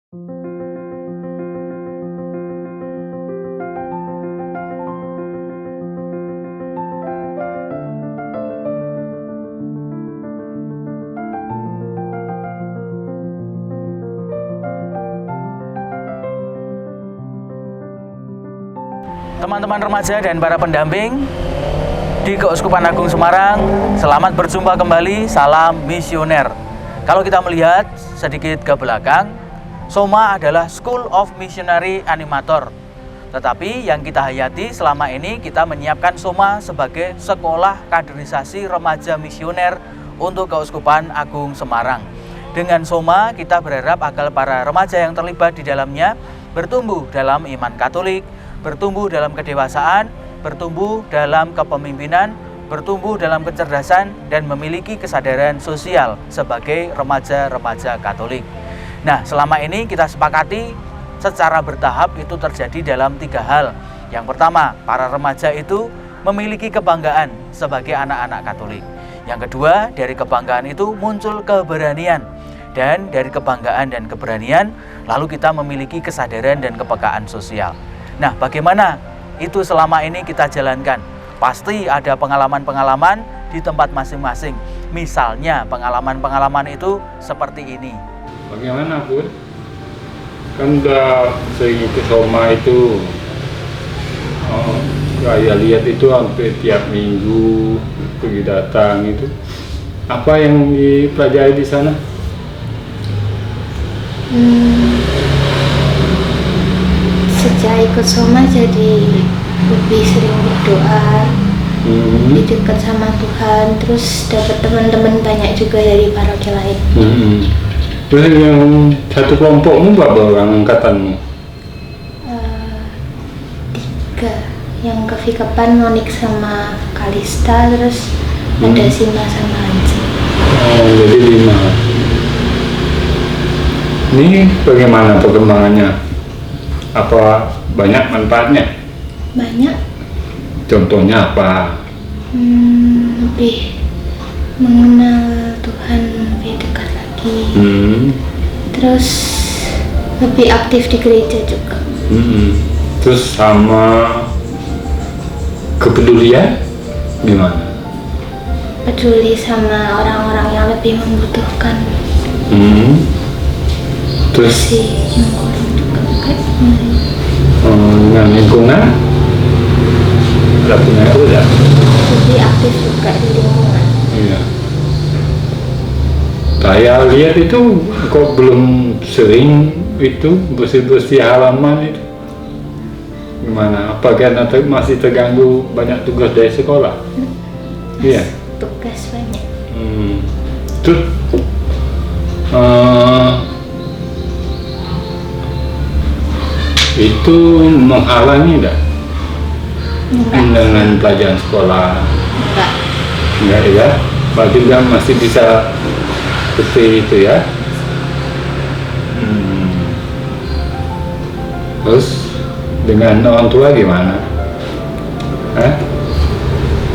Teman-teman remaja dan para pendamping di Keuskupan Agung Semarang, selamat berjumpa kembali, salam misioner. Kalau kita melihat sedikit ke belakang, Soma adalah School of Missionary Animator. Tetapi yang kita hayati selama ini, kita menyiapkan Soma sebagai sekolah kaderisasi remaja misioner untuk Keuskupan Agung Semarang. Dengan Soma, kita berharap agar para remaja yang terlibat di dalamnya bertumbuh dalam iman Katolik, bertumbuh dalam kedewasaan, bertumbuh dalam kepemimpinan, bertumbuh dalam kecerdasan, dan memiliki kesadaran sosial sebagai remaja-remaja Katolik. Nah, selama ini kita sepakati secara bertahap itu terjadi dalam 3 hal. Yang pertama, para remaja itu memiliki kebanggaan sebagai anak-anak Katolik. Yang kedua, dari kebanggaan itu muncul keberanian. Dan dari kebanggaan dan keberanian, lalu kita memiliki kesadaran dan kepekaan sosial. Nah, bagaimana itu selama ini kita jalankan? Pasti ada pengalaman-pengalaman di tempat masing-masing. Misalnya, pengalaman-pengalaman itu seperti ini. Bagaimana, Bud? Kan udah sering ikut Soma itu. Saya lihat itu hampir tiap minggu pergi datang itu. Apa yang dipelajari di sana? Sejak ikut Soma jadi lebih sering berdoa, lebih dekat sama Tuhan, terus dapat teman-teman banyak juga dari paroki lain. Terus yang satu kelompokmu berapa orang angkatanmu? 3, yang ke Vikapan, Monik sama Kalista, terus ada Sima sama Hansi. Jadi 5. Ini bagaimana perkembangannya? Apa banyak manfaatnya? Banyak. Contohnya apa? Lebih mengenal Tuhan lebih dekat lagi. Terus lebih aktif di gereja juga. Terus sama kepedulian gimana? Peduli sama orang-orang yang lebih membutuhkan. Terus Si yang kurang juga kayak dengan lingkungan ada punya udah lebih aktif juga di lingkungan. iya. Saya lihat itu kok belum sering itu bersih-bersih halaman itu gimana? Apa karena masih terganggu banyak tugas dari sekolah? Iya. Tugas banyak. Terus itu menghalangi enggak dengan pelajaran sekolah? Enggak ya? Berarti dia masih bisa seperti itu ya? Terus dengan orang tua gimana?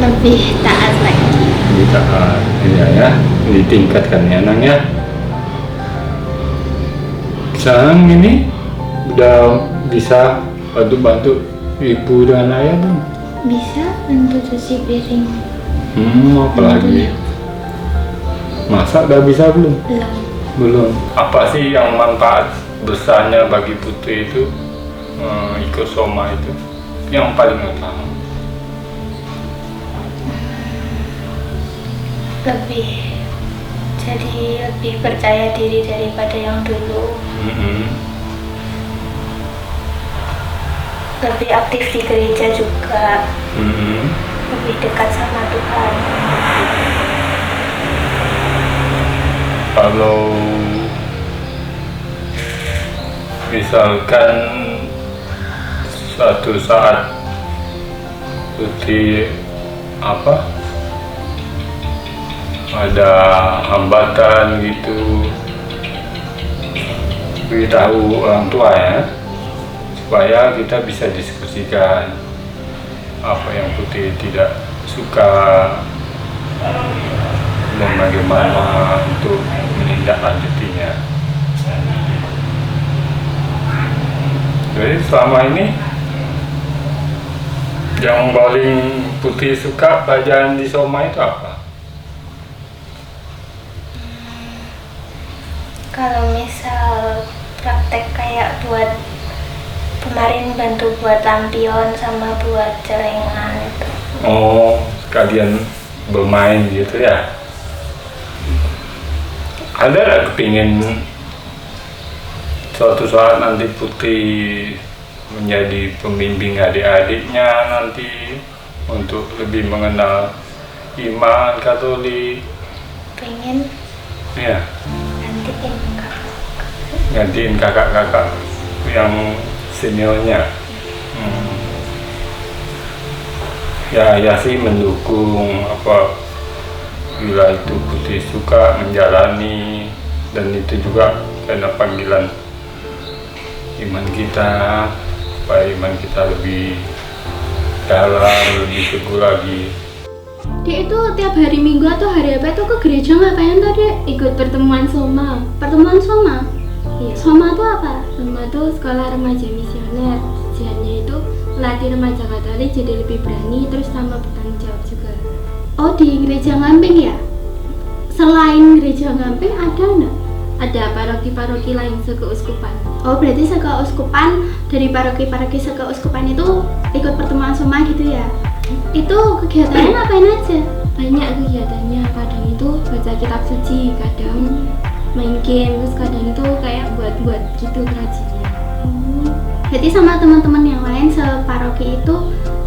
Lebih taat lagi. Lebih taat, iya ya, ditingkatkan ya anaknya. Sekarang ini udah bisa bantu-bantu ibu dan ayah belum? Bisa bantu cuci piring. Apalagi masak udah bisa belum? Belum. Apa sih yang manfaat besarnya bagi putri itu ikut Soma itu? Yang paling utama? Lebih percaya diri daripada yang dulu. Lebih aktif di gereja juga. Lebih dekat sama Tuhan. Kalau misalkan suatu saat putri ada hambatan gitu, beritahu orang tua ya, supaya kita bisa diskusikan apa yang putri tidak suka dan bagaimana untuk menindaklanjutinya. Jadi selama ini yang paling Putri suka pelajaran di Soma itu apa? Kalau misal praktek kayak buat kemarin bantu buat lampion sama buat celengan itu. Oh, kalian bermain gitu ya? Ada nggak kepingin suatu saat nanti Putri menjadi pembimbing adik-adiknya nanti untuk lebih mengenal iman Katolik? Pengen Ya, gantiin kakak. gantiin kakak-kakak yang seniornya. Ya sih mendukung apa bila itu Putri suka menjalani, dan itu juga karena panggilan iman kita, supaya iman kita lebih dalam, lebih teguh lagi. Dia itu tiap hari Minggu atau hari apa itu ke gereja ngapain tadi? Ikut pertemuan Soma. Pertemuan Soma? Iya. Soma itu apa? Soma itu sekolah remaja misioner. Tujuannya itu melatih remaja Katolik jadi lebih berani terus sama bertanggung jawab juga. Oh, di gereja Ngamping ya? Selain gereja Ngamping ada enggak? Ada paroki-paroki lain sekeuskupan. Oh, berarti sekeuskupan dari paroki-paroki sekeuskupan itu ikut pertemuan Soma gitu ya? Itu kegiatannya ngapain aja? Banyak kegiatannya, kadang itu baca kitab suci, kadang main game, terus kadang itu kayak buat gitu kerajinan. Jadi sama teman-teman yang lain separoki itu,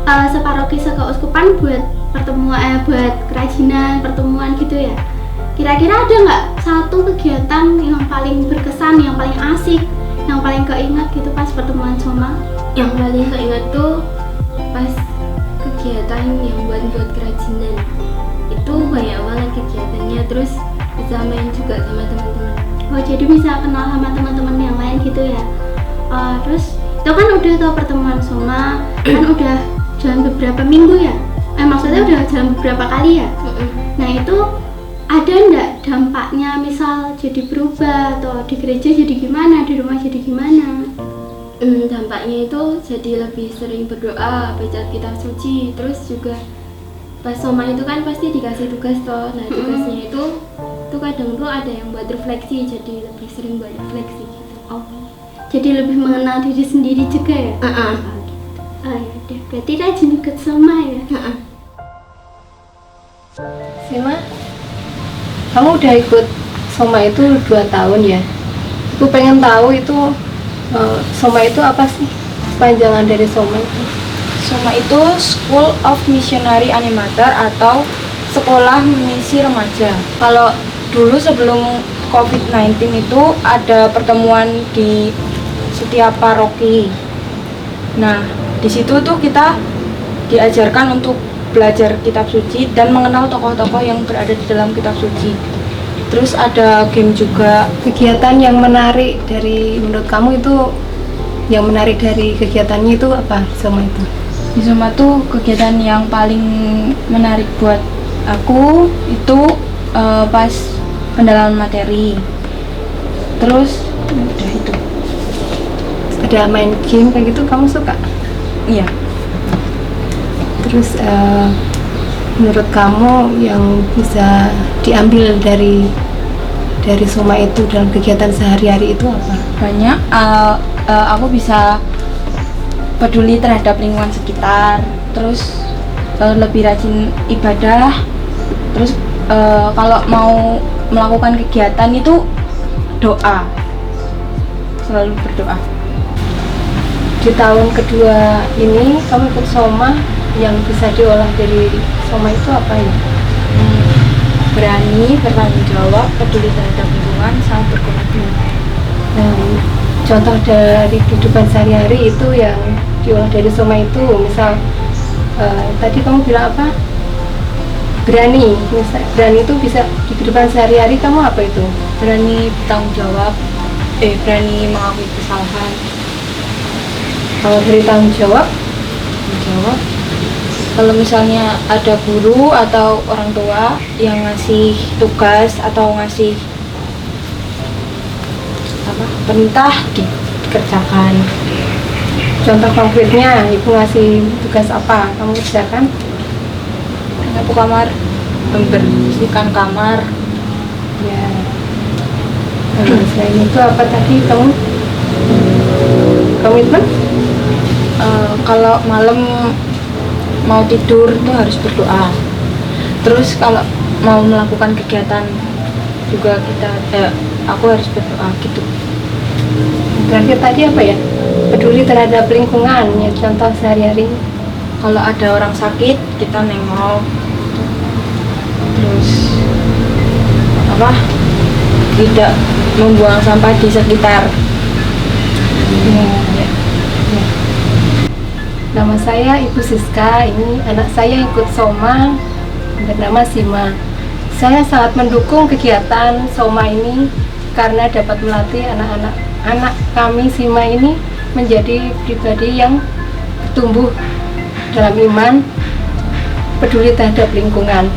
separoki sekeuskupan buat pertemuan, buat kerajinan, pertemuan gitu ya. Kira-kira ada nggak satu kegiatan yang paling berkesan, yang paling asik, yang paling keinget gitu pas pertemuan Soma? Yang paling keinget tuh pas kegiatan yang buat kerajinan. Itu banyak banget kegiatannya, terus bisa main juga sama teman-teman. Oh, jadi bisa kenal sama teman-teman yang lain gitu ya. Terus itu kan udah tau pertemuan Soma, kan udah jalan beberapa minggu ya. Maksudnya udah jalan beberapa kali ya. Nah, itu ada nggak dampaknya, misal jadi berubah atau di gereja jadi gimana, di rumah jadi gimana? Dampaknya itu jadi lebih sering berdoa, baca kitab suci, terus juga pas Soma itu kan pasti dikasih tugas toh. Nah, tugasnya itu kadang tuh ada yang buat refleksi, jadi lebih sering buat refleksi gitu. Oh, jadi lebih mengenal diri sendiri juga ya? Oh ya deh, berarti rajin ikut Soma ya? Sima, kamu udah ikut Soma itu 2 tahun ya? Aku pengen tahu itu Soma itu apa sih? Panjangan dari Soma itu? Soma itu School of Missionary Animator atau Sekolah Misi Remaja. Kalau dulu sebelum COVID-19 itu ada pertemuan di setiap paroki. Nah, di situ tuh kita diajarkan untuk belajar kitab suci dan mengenal tokoh-tokoh yang berada di dalam kitab suci. Terus ada game juga. Kegiatan yang menarik dari, menurut kamu itu, yang menarik dari kegiatannya itu apa, Soma itu? Di Soma tuh kegiatan yang paling menarik buat aku itu pas pendalaman materi. Terus udah itu. Ada main game kayak gitu, kamu suka? Iya. Terus menurut kamu yang bisa diambil dari Soma itu dalam kegiatan sehari-hari itu apa? Banyak. Aku bisa peduli terhadap lingkungan sekitar, terus lebih rajin ibadah, terus kalau mau melakukan kegiatan itu doa, selalu berdoa. Di tahun kedua ini kamu ikut Soma, yang bisa diolah dari Soma itu apa ya? Berani, bertanggung jawab, peduli terhadap lingkungan, sangat berkomitmen. Dan contoh dari kehidupan sehari-hari itu yang diolah dari Soma itu, misal tadi kamu bilang apa? Berani, misal berani itu bisa di kehidupan sehari-hari kamu apa itu? Berani bertanggung jawab, berani mengakui kesalahan. Kalau dari tanggung jawab, kalau misalnya ada guru atau orang tua yang ngasih tugas atau ngasih perintah dikerjakan. contoh konkretnya ibu ngasih tugas apa kamu kerjakan? Nyapu kamar, membersihkan kamar. Ya. Selain itu apa tadi kamu komitmen? Kalau malam mau tidur itu harus berdoa. Terus kalau mau melakukan kegiatan juga aku harus berdoa gitu. Terakhir tadi apa ya? Peduli terhadap lingkungan ya, contoh sehari-hari. Kalau ada orang sakit kita nengok. Terus tidak membuang sampah di sekitar. Ya. Nama saya Ibu Siska, ini anak saya ikut Soma bernama Sima. Saya sangat mendukung kegiatan Soma ini karena dapat melatih anak kami Sima ini menjadi pribadi yang tumbuh dalam iman, peduli terhadap lingkungan.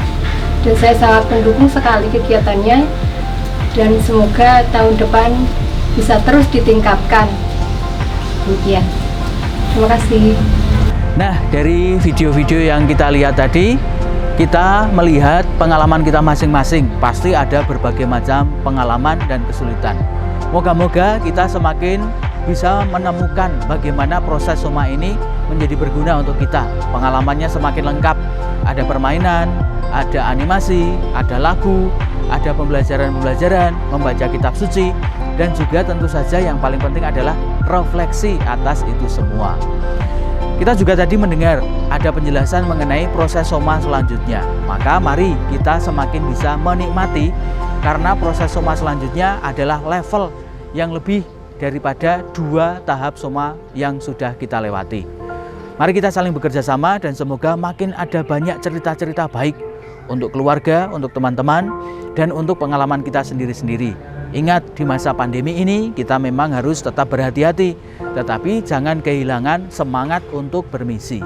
Dan saya sangat mendukung sekali kegiatannya dan semoga tahun depan bisa terus ditingkatkan. Demikian. Terima kasih. Nah, dari video-video yang kita lihat tadi, kita melihat pengalaman kita masing-masing. Pasti ada berbagai macam pengalaman dan kesulitan. Moga-moga kita semakin bisa menemukan bagaimana proses Soma ini menjadi berguna untuk kita. Pengalamannya semakin lengkap. Ada permainan, ada animasi, ada lagu, ada pembelajaran-pembelajaran, membaca kitab suci, dan juga tentu saja yang paling penting adalah refleksi atas itu semua. Kita juga tadi mendengar ada penjelasan mengenai proses Soma selanjutnya. Maka mari kita semakin bisa menikmati karena proses Soma selanjutnya adalah level yang lebih daripada 2 tahap Soma yang sudah kita lewati. Mari kita saling bekerja sama dan semoga makin ada banyak cerita-cerita baik untuk keluarga, untuk teman-teman, dan untuk pengalaman kita sendiri-sendiri. Ingat, di masa pandemi ini kita memang harus tetap berhati-hati, tetapi jangan kehilangan semangat untuk bermisi.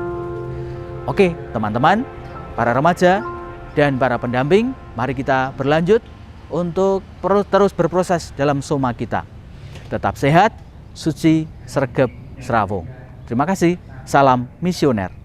Oke, teman-teman, para remaja dan para pendamping, mari kita berlanjut untuk terus berproses dalam Soma kita. Tetap sehat, suci, sregep, srawo. Terima kasih, salam misioner.